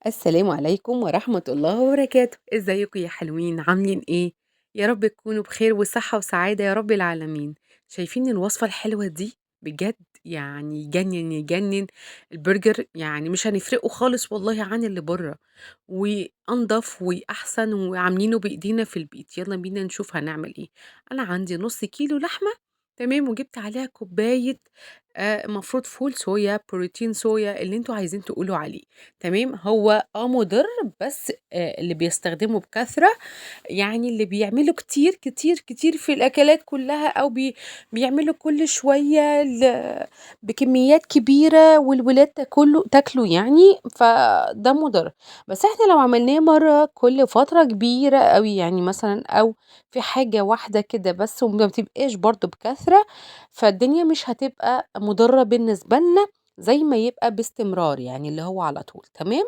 السلام عليكم ورحمة الله وبركاته، ازيكم يا حلوين عاملين ايه؟ يا رب تكونوا بخير وصحة وسعادة يا رب العالمين. شايفين الوصفة الحلوة دي؟ بجد يعني يجنن يجنن. البرجر يعني مش هنفرقه خالص والله عن اللي بره، وانضف واحسن وعاملينه بايدينا في البيت. يلا بينا نشوف هنعمل ايه. انا عندي نص كيلو لحمة، تمام، وجبت عليها كوباية مفروض فول صويا، بروتين صويا، اللي انتوا عايزين تقولوا عليه. تمام، هو مُضِر، بس اللي بيستخدمه بكثرة، يعني اللي بيعملوا كتير، كتير، كتير في الأكلات كلّها، أو بيعملوا كل شوية بكميات كبيرة والولاد تاكله يعني، فده مُضِر. بس إحنا لو عملناه مرّة كل فترة كبيرة أوي، يعني مثلًا أو في حاجة واحدة كده بس وما بتبقاش برضه بكثرة، فالدنيا مش هتبقى مُضرة بالنسبة لنا زي ما يبقى باستمرار، يعني اللي هو على طول، تمام؟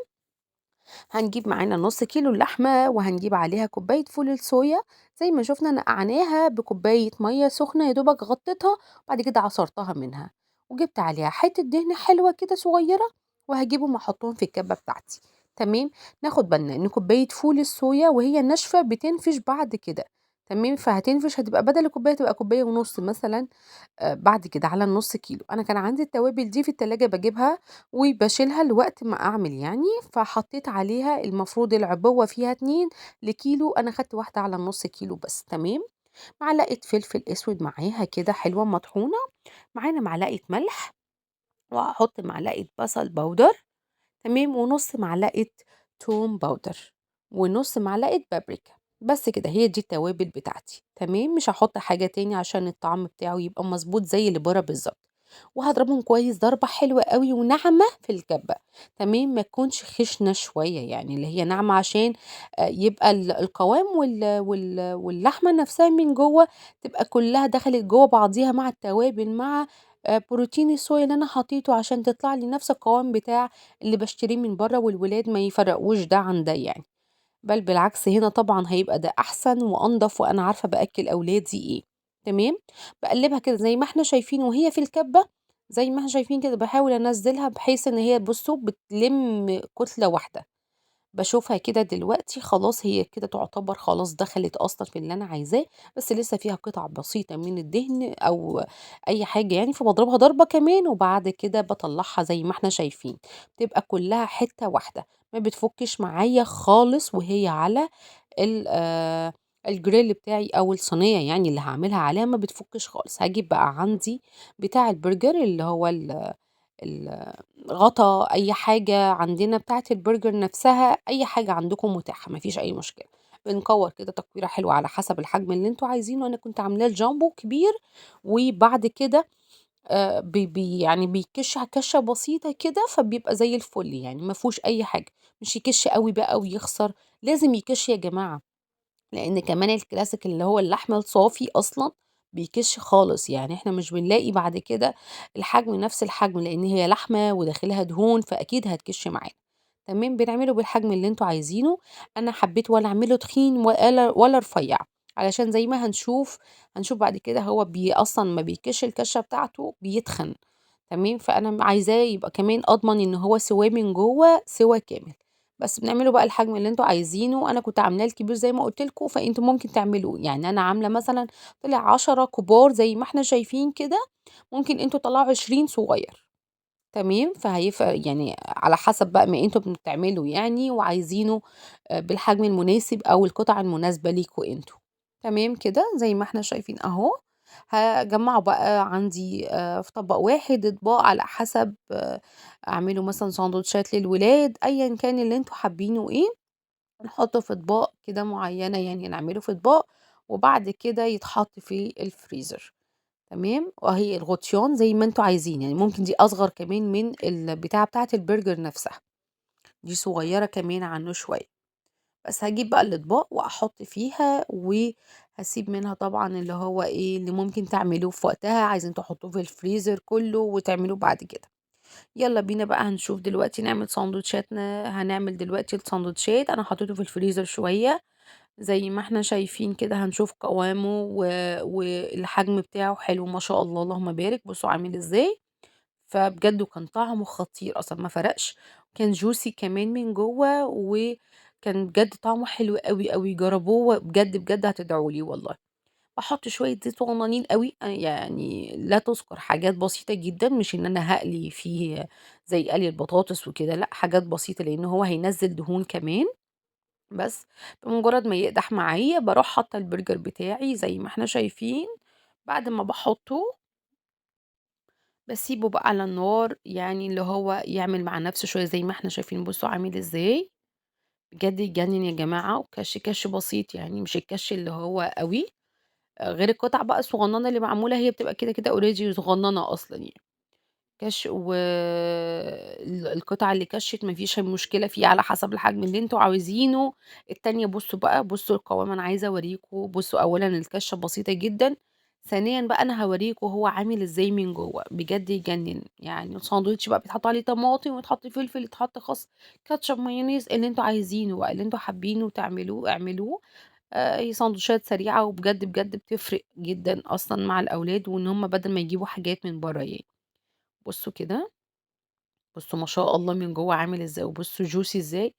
هنجيب معانا نص كيلو اللحمة وهنجيب عليها كوباية فول الصويا، زي ما شفنا نقعناها بكوباية مية سخنة يا دوبك غطيتها، وبعد كده عصرتها منها، وجبت عليها حتة دهن حلوة كده صغيرة، وهجيبهم احطهم في الكبة بتاعتي. تمام. ناخد بالنا ان كوباية فول الصويا وهي ناشفة بتنفش بعد كده. تمام، فهتنفش، هتبقى بدل الكوباية تبقى كوباية ونص مثلا. بعد كده على النُص كيلو، أنا كان عندي التوابل دي في التلاجة باجيبها وباشيلها لوقت ما أعمل يعني، فحطيت عليها المفروض العبوة فيها 2 لكيلو، أنا خدت واحدة على النُص كيلو بس، تمام. معلقة فلفل أسود معاها كده حلوة مطحونة، معانا معلقة ملح، وهاحط معلقة بصل باودر، تمام، ونُص معلقة توم باودر، ونُص معلقة بابريكا، بس كده هي دي التوابل بتاعتي، تمام، مش هاحط حاجة تاني عشان الطعم بتاعه يبقى مضبوط زي اللي برّه بالضبط، وهاضربهم كويس ضربة حلوة أوي وناعمة في الكبة، تمام، ما تكونش خشنة شوية يعني اللي هي ناعمة عشان يبقى القوام واللحمة نفسها من جوّه تبقى كلّها دخلت جوّه بعضيها مع التوابل مع بروتين الصويا اللي أنا حطيته عشان تطلع لي نفس القوام بتاع اللي باشتريه من برّه، والولاد ما يفرّقوش ده عن ده يعني، بل بالعكس هنا طبعًا هيبقى ده أحسن وأنضف وأنا عارفة بأكّل أولادي إيه، تمام. باقلّبها كده زي ما إحنا شايفين وهي في الكبة، زي ما إحنا شايفين كده باحاول أنزّلها بحيث إن هي بُصّوا بتلِم كتلة واحدة. باشوفها كده دلوقتي خلاص هي كده تعتبر خلاص دخلت أصلًا في اللي أنا عايزاه، بس لسه فيها قطع بسيطة من الدهن أو أي حاجة يعني، فباضربها ضربة كمان وبعد كده باطلّعها زي ما إحنا شايفين، تبقى كلّها حتّة واحدة، ما بتفُكِّش معايا خالص وهي على ال الgrill بتاعي أو الصينية يعني اللي هاعملها عليها ما بتفُكِّش خالص. هاجيب بقى عندي بتاع البرجر اللي هو الغطا، أي حاجة عندنا بتاعة البرجر نفسها، أي حاجة عندكم متاحة ما فيش أي مشكلة، بنكوّر كده تكويرة حلوة على حسب الحجم اللي أنتم عايزينه، أنا كنت عاملاه الجامبو كبير، وبعد كده بي يعني بيكِش كَشّة بسيطة كده، فبيبقى زي الفل يعني ما فيهوش أي حاجة، مش يكِش أوي بقى ويخسر، لازم يكِش يا جماعة. لإن كمان الكلاسيك اللي هو اللحم الصافي أصلًا بيكِش خالص، يعني إحنا مش بنلاقي بعد كده الحجم نفس الحجم، لإن هي لحمة وداخلها دهون، فأكيد هتكِش معانا، تمام، بنعمله بالحجم اللي أنتم عايزينه، أنا حبيت ولا أعمله تخين ولا رفيع، علشان زي ما هنشوف بعد كده هو أصلًا ما بيكِش الكَشّة بتاعته بيتخن. تمام، فأنا عايزاه يبقى كمان أضمن إن هو سِواه من جوّه سِوَى كامل، بس بنعمله بقى الحجم اللي أنتم عايزينه، أنا كنت عاملاه الكبير زي ما قُلت لكم، فأنتم ممكن تعملوه، يعني أنا عاملة مثلًا طلع 10 كبار زي ما إحنا شايفين كده، ممكن أنتم تطلّعوا 20 صغير، تمام، يعني على حسب بقى ما أنتم بتعملوا يعني وعايزينه بالحجم المناسب أو القطع المناسبة ليكم أنتم، تمام كده زي ما إحنا شايفين أهو. هاجمّعه بقى عندي في طبق واحد، أطباق على حسب أعمله مثلًا ساندوتشات للولاد، أيًا كان اللي أنتم حابينه إيه، نحطه في أطباق كده معيّنة يعني نعمله في أطباق، وبعد كده يتحط في الفريزر، تمام، وأهي الغطيان زي ما أنتم عايزين، يعني ممكن دي أصغر كمان من البتاعة بتاعة البرجر نفسها، دي صغيّرة كمان عنّه شوية. بس هاجيب بقى الأطباق وأحط فيها وهاسيب منها طبعًا اللي هو إيه، اللي ممكن تعملوه في وقتها، عايزين تحطوه في الفريزر كلّه وتعملوه بعد كده. يالّا بينا بقى هنشوف دلوقتي نعمل ساندوتشاتنا، هنعمل دلوقتي الساندوتشات، أنا حطيته في الفريزر شوية، زي ما إحنا شايفين كده هنشوف قوامه والحجم بتاعه حلو ما شاء الله اللهم بارك، بُصّوا عامل إزاي. فبجد وكان طعمه خطير أصلًا ما فرقش، كان juicy كمان من جوّه، وكان بجد طعمه حلو أوي، أوي، جربوه بجد، بجد هتدعوا لي والله. باحط شوية زيت صغننين أوي، يعني لا تُذكر، حاجات بسيطة جدًا، مش إن أنا هاقلي فيه زي قلي البطاطس وكده، لأ حاجات بسيطة لإن هو هينزّل دهون كمان. بس بمجرد ما يقدح معايا باروح حاطة البرجر بتاعي زي ما إحنا شايفين، بعد ما باحطه باسيبه بقى على النار، يعني اللي هو يعمل مع نفسه شوية زي ما إحنا شايفين، بُصّوا عامل إزاي، بجد يجنن يا جماعة، وكَش بسيط يعني مش الكَش اللي هو أوي، غير القطع بقى الصغننة اللي معمولة هي بتبقى كده already صغننة أصلًا يعني. القطع اللي كَشِّت ما فيش مشكلة فيه على حسب الحجم اللي أنتم عاوزينه. التانية بُصّوا بقى، بُصّوا القوام، أنا عايزة أورّيكم، بُصّوا أولًا الكَشّة بسيطة جدًا، ثانيًا بقى أنا هاورّيكم هو عامل إزاي من جوّه، بجد يجنن، يعني الساندوتش بقى بيتحط عليه طماطم ويتحط فلفل، يتحط خس، كاتشب، مايونيز، اللي أنتم عايزينه بقى، اللي أنتم حابينه تعملوه اعملوه. هي ساندوتشات سريعة وبجد، بجد بتفرق جدًا أصلًا مع الأولاد، وإن هُم بدل ما يجيبوا حاجات من برّه يعني. بُصّوا كده. بُصّوا ما شاء الله من جوّه عامل إزاي، وبُصّوا juicy إزاي،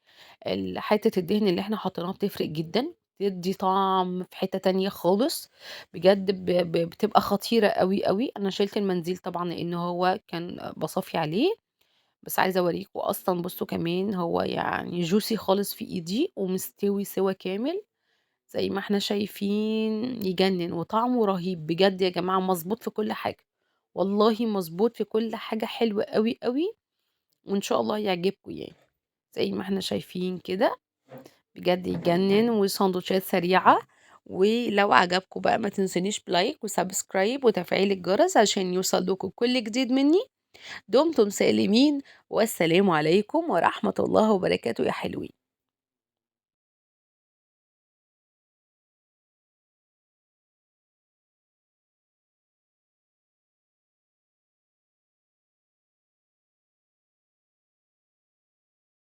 حتّة الدهن اللي إحنا حطيناها بتفرق جدًا، بتدّي طعم في حتّة تانية خالص، بجد ب ب بتبقى خطيرة أوي، أوي. أنا شِلت المنديل طبعًا لإن هو كان باصفّي عليه، بس عايزة أورّيكم أصلًا بُصّوا كمان هو يعني juicy خالص في إيدي ومستوي سِوَى كامل، زي ما إحنا شايفين يجنن وطعمه رهيب، بجد يا جماعة مضبوط في كل حاجة، والله مضبوط في كل حاجة، حلو أوي، أوي. وإن شاء الله يعجبكم يعني، زي ما إحنا شايفين كده، بجد يجنن وساندوتشات سريعة. ولو عجبكم بقى ما تنسونيش بلايك وسبسكرايب وتفعيل الجرس عشان يوصل لكم كل جديد مني. دمتم سالمين، والسلام عليكم ورحمة الله وبركاته يا حلوين.